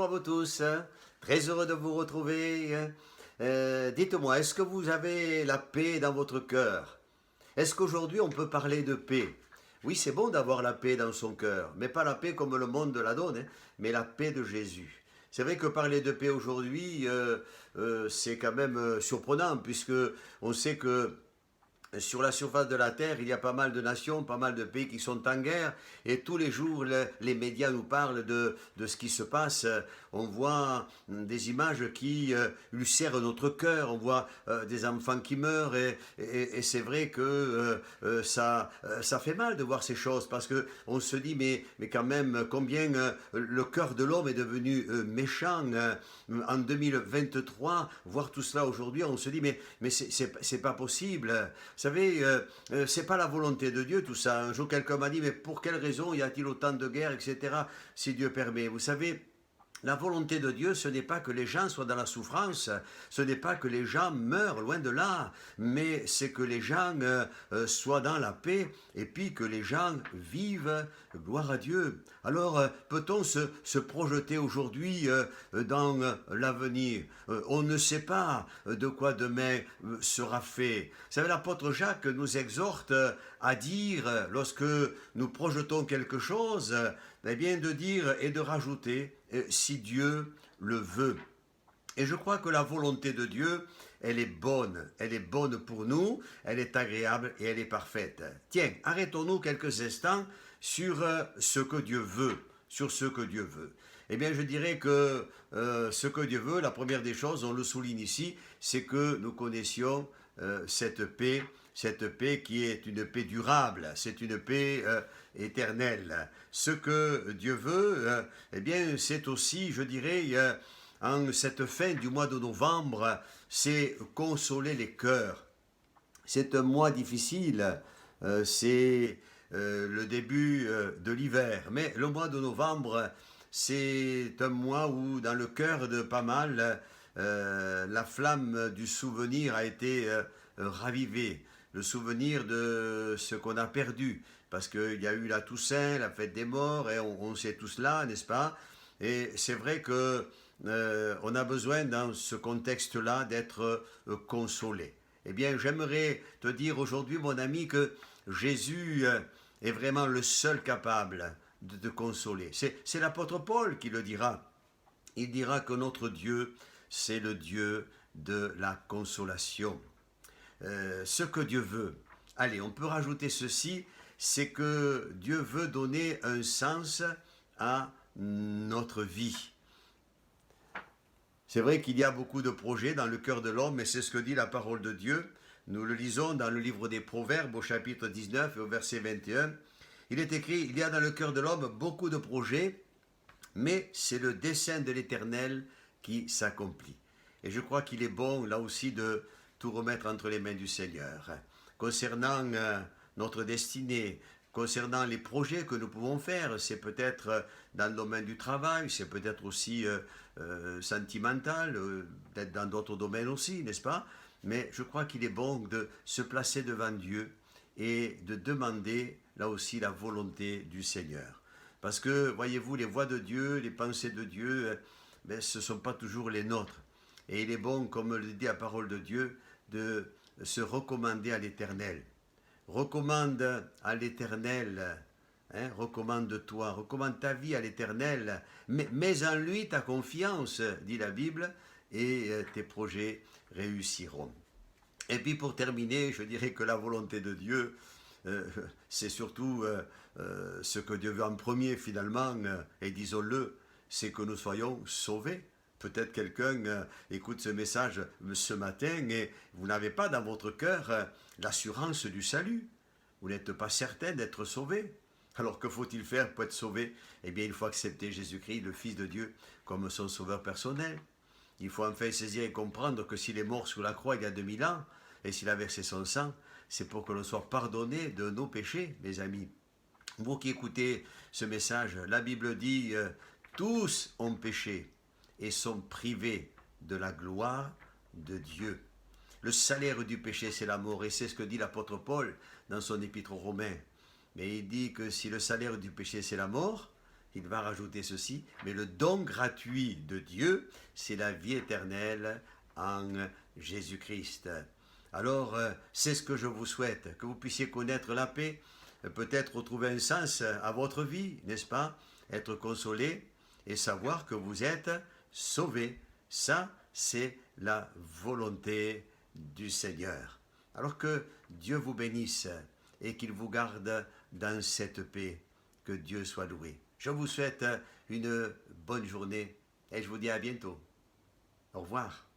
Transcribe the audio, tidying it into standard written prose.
bonjour à vous tous, très heureux de vous retrouver. Dites-moi, est-ce que vous avez la paix dans votre cœur? Est-ce qu'aujourd'hui on peut parler de paix? Oui, c'est bon d'avoir la paix dans son cœur, mais pas la paix comme le monde la donne, hein, mais la paix de Jésus. C'est vrai que parler de paix aujourd'hui, c'est quand même surprenant, puisque on sait que sur la surface de la Terre, il y a pas mal de nations, pas mal de pays qui sont en guerre, et tous les jours, les médias nous parlent de ce qui se passe. On voit des images qui ulcèrent notre cœur, on voit des enfants qui meurent, et c'est vrai que ça fait mal de voir ces choses, parce que on se dit, mais quand même, combien le cœur de l'homme est devenu méchant en 2023, voir tout cela aujourd'hui, on se dit, mais c'est pas possible. Vous savez, c'est pas la volonté de Dieu tout ça. Un jour, quelqu'un m'a dit, mais pour quelle raison y a-t-il autant de guerres, etc., si Dieu permet? Vous savez, la volonté de Dieu, ce n'est pas que les gens soient dans la souffrance, ce n'est pas que les gens meurent, loin de là, mais c'est que les gens soient dans la paix et puis que les gens vivent, gloire à Dieu. Alors, peut-on se projeter aujourd'hui dans l'avenir? On ne sait pas de quoi demain sera fait. Vous savez, l'apôtre Jacques nous exhorte à dire, lorsque nous projetons quelque chose, eh bien de dire et de rajouter si Dieu le veut. Et je crois que la volonté de Dieu, elle est bonne pour nous, elle est agréable et elle est parfaite. Tiens, arrêtons-nous quelques instants sur ce que Dieu veut, sur ce que Dieu veut. Eh bien, je dirais que ce que Dieu veut, la première des choses, on le souligne ici, c'est que nous connaissions cette paix qui est une paix durable, c'est une paix éternelle. Ce que Dieu veut, eh bien, c'est aussi, je dirais, en cette fin du mois de novembre, c'est consoler les cœurs. C'est un mois difficile, c'est le début de l'hiver, mais le mois de novembre, c'est un mois où, dans le cœur de pas mal, la flamme du souvenir a été ravivée, le souvenir de ce qu'on a perdu, parce qu'il y a eu la Toussaint, la fête des morts, et on sait tout cela, n'est-ce pas? Et c'est vrai que on a besoin dans ce contexte-là d'être consolé. Eh bien, j'aimerais te dire aujourd'hui, mon ami, que Jésus est vraiment le seul capable de te consoler. C'est l'apôtre Paul qui le dira. Il dira que notre Dieu, c'est le Dieu de la consolation. Ce que Dieu veut. Allez, on peut rajouter ceci, c'est que Dieu veut donner un sens à notre vie. C'est vrai qu'il y a beaucoup de projets dans le cœur de l'homme, mais c'est ce que dit la parole de Dieu. Nous le lisons dans le livre des Proverbes au chapitre 19 et au verset 21. Il est écrit, il y a dans le cœur de l'homme beaucoup de projets, mais c'est le dessein de l'Éternel qui s'accomplit. Et je crois qu'il est bon, là aussi, de tout remettre entre les mains du Seigneur. Concernant notre destinée, concernant les projets que nous pouvons faire, c'est peut-être dans le domaine du travail, c'est peut-être aussi sentimental, peut-être dans d'autres domaines aussi, n'est-ce pas? Mais je crois qu'il est bon de se placer devant Dieu et de demander là aussi la volonté du Seigneur. Parce que, voyez-vous, les voies de Dieu, les pensées de Dieu, ce ne sont pas toujours les nôtres. Et il est bon, comme le dit la parole de Dieu, de se recommander à l'Éternel. Recommande à l'Éternel, recommande-toi, recommande ta vie à l'Éternel, mets en lui ta confiance, dit la Bible, et tes projets réussiront. Et puis pour terminer, je dirais que la volonté de Dieu, c'est surtout ce que Dieu veut en premier finalement, et disons-le, c'est que nous soyons sauvés. Peut-être quelqu'un écoute ce message ce matin et vous n'avez pas dans votre cœur l'assurance du salut. Vous n'êtes pas certain d'être sauvé. Alors que faut-il faire pour être sauvé? Eh bien, il faut accepter Jésus-Christ, le Fils de Dieu, comme son sauveur personnel. Il faut enfin saisir et comprendre que s'il est mort sur la croix il y a 2000 ans, et s'il a versé son sang, c'est pour que l'on soit pardonné de nos péchés, mes amis. Vous qui écoutez ce message, la Bible dit tous ont péché et sont privés de la gloire de Dieu. Le salaire du péché, c'est la mort, et c'est ce que dit l'apôtre Paul dans son épître aux Romains. Mais il dit que si le salaire du péché, c'est la mort, il va rajouter ceci, mais le don gratuit de Dieu, c'est la vie éternelle en Jésus-Christ. Alors, c'est ce que je vous souhaite, que vous puissiez connaître la paix, peut-être retrouver un sens à votre vie, n'est-ce pas? Être consolé et savoir que vous êtes sauvés. Ça, c'est la volonté du Seigneur. Alors que Dieu vous bénisse et qu'il vous garde dans cette paix. Que Dieu soit loué. Je vous souhaite une bonne journée et je vous dis à bientôt. Au revoir.